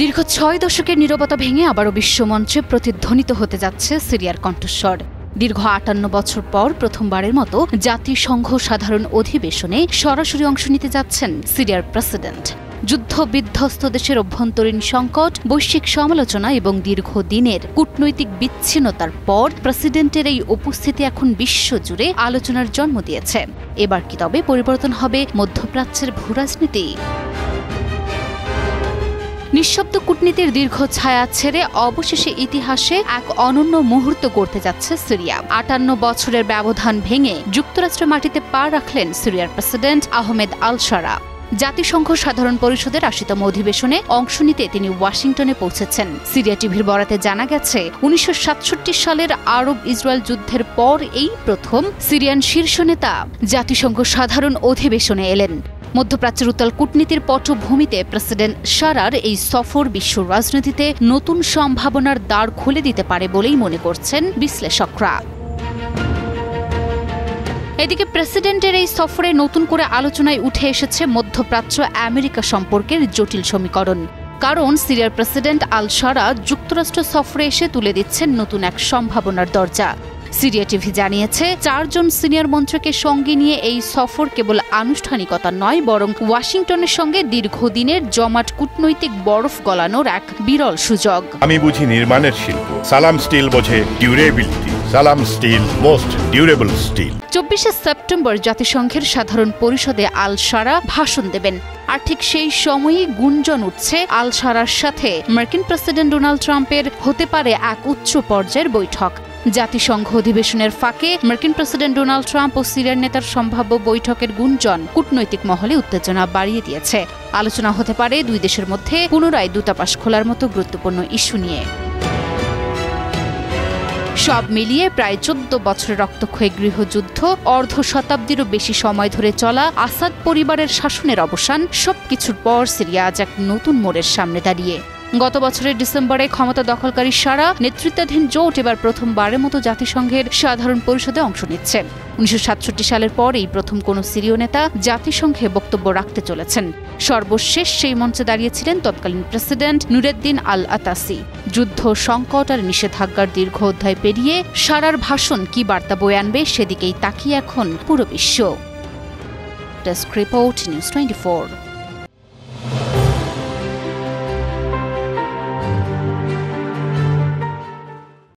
দীর্ঘ ৬ দশকের নীরবতা ভেঙে আবারও বিশ্বমঞ্চে প্রতিধ্বনিত হতে যাচ্ছে সিরিয়ার কণ্ঠস্বর। দীর্ঘ ৫৮ বছর পর প্রথমবারের মতো জাতিসংঘ সাধারণ অধিবেশনে সরাসরি অংশ নিতে যাচ্ছেন সিরিয়ার প্রেসিডেন্ট। যুদ্ধ বিধ্বস্ত দেশের অভ্যন্তরীণ সংকট, বৈশ্বিক সমালোচনা এবং দীর্ঘদিনের কূটনৈতিক বিচ্ছিন্নতার পর প্রেসিডেন্টের এই উপস্থিতি এখন বিশ্বজুড়ে আলোচনার জন্ম দিয়েছে। এবার কি তবে পরিবর্তন হবে মধ্যপ্রাচ্যের ভূরাজনীতি? নিঃশব্দ কূটনীতির দীর্ঘ ছায়া ছেড়ে অবশেষে ইতিহাসে এক অনন্য মুহূর্ত গড়তে যাচ্ছে সিরিয়া। ৫৮ বছরের ব্যবধান ভেঙে যুক্তরাষ্ট্রের মাটিতে পা রাখলেন সিরিয়ার প্রেসিডেন্ট আহমেদ আল শারা। জাতিসংঘ সাধারণ পরিষদের ৮০তম অধিবেশনে অংশ নিতে তিনি ওয়াশিংটনে পৌঁছেছেন। সিরিয়া টিভির বরাতে জানা গেছে, ১৯৬৭ সালের আরব ইসরায়েল যুদ্ধের পর এই প্রথম সিরিয়ান শীর্ষ নেতা জাতিসংঘ সাধারণ অধিবেশনে এলেন। মধ্যপ্রাচ্যের উত্তাল কূটনীতির পটভূমিতে প্রেসিডেন্ট শারার এই সফর বিশ্ব রাজনীতিতে নতুন সম্ভাবনার দ্বার খুলে দিতে পারে বলেই মনে করছেন বিশ্লেষকরা। এদিকে প্রেসিডেন্টের এই সফরে নতুন করে আলোচনায় উঠে এসেছে মধ্যপ্রাচ্য আমেরিকা সম্পর্কের জটিল সমীকরণ। কারণ সিরিয়ার প্রেসিডেন্ট আল শারা যুক্তরাষ্ট্র সফরে এসে তুলে দিচ্ছেন নতুন এক সম্ভাবনার দরজা। সিরিয়া টিভি জানিয়েছে, ৪ জন সিনিয়র মন্ত্রীকে সঙ্গে নিয়ে এই সফর কেবল আনুষ্ঠানিকতা নয়, বরং ওয়াশিংটনের সঙ্গে দীর্ঘদিনের জমাট কূটনৈতিক বরফ গলানোর এক বিরল সুযোগ। আমি বুঝি নির্মাণের শিল্প, সালাম স্টিল বোঝে ডিউরেবিলিটি। সালাম স্টিল, মোস্ট ডিউরেবল স্টিল। ২৪শে সেপ্টেম্বর জাতিসংঘের সাধারণ পরিষদে আল শারা ভাষণ দেবেন। আর ঠিক সেই সময়ই গুঞ্জন উঠছে আল শারার সাথে মার্কিন প্রেসিডেন্ট ডোনাল্ড ট্রাম্পের হতে পারে এক উচ্চ পর্যায়ের বৈঠক। জাতিসংঘ অধিবেশনের ফাঁকে মার্কিন প্রেসিডেন্ট ডোনাল্ড ট্রাম্প ও সিরিয়ার নেতার সম্ভাব্য বৈঠকের গুঞ্জন কূটনৈতিক মহলে উত্তেজনা বাড়িয়ে দিয়েছে। আলোচনা হতে পারে দুই দেশের মধ্যে পুনরায় দূতাবাস খোলার মতো গুরুত্বপূর্ণ ইস্যু নিয়ে। সব মিলিয়ে প্রায় ১৪ বছরের রক্তক্ষয়ী গৃহযুদ্ধ, অর্ধ শতাব্দীরও বেশি সময় ধরে চলা আসাদ পরিবারের শাসনের অবসান, সবকিছুর পর সিরিয়া আজ এক নতুন মোড়ের সামনে দাঁড়িয়ে। গত বছরের ডিসেম্বরে ক্ষমতা দখলকারী শারা নেতৃত্বাধীন জোট এবার প্রথমবারের মতো জাতিসংঘের সাধারণ পরিষদে অংশ নিচ্ছে। ১৯৬৭ সালের পর এই প্রথম কোনো সিরীয় নেতা জাতিসংঘে বক্তব্য রাখতে চলেছেন। সর্বশেষ সেই মঞ্চে দাঁড়িয়েছিলেন তৎকালীন প্রেসিডেন্ট নুরুদ্দিন আল আতাসি। যুদ্ধ, সংকট আর নিষেধাজ্ঞার দীর্ঘ অধ্যায় পেরিয়ে শারার ভাষণ কি বার্তা বয়ে আনবে সেদিকেই তাকিয়ে এখন পুরো বিশ্ব। Desk report, news 24।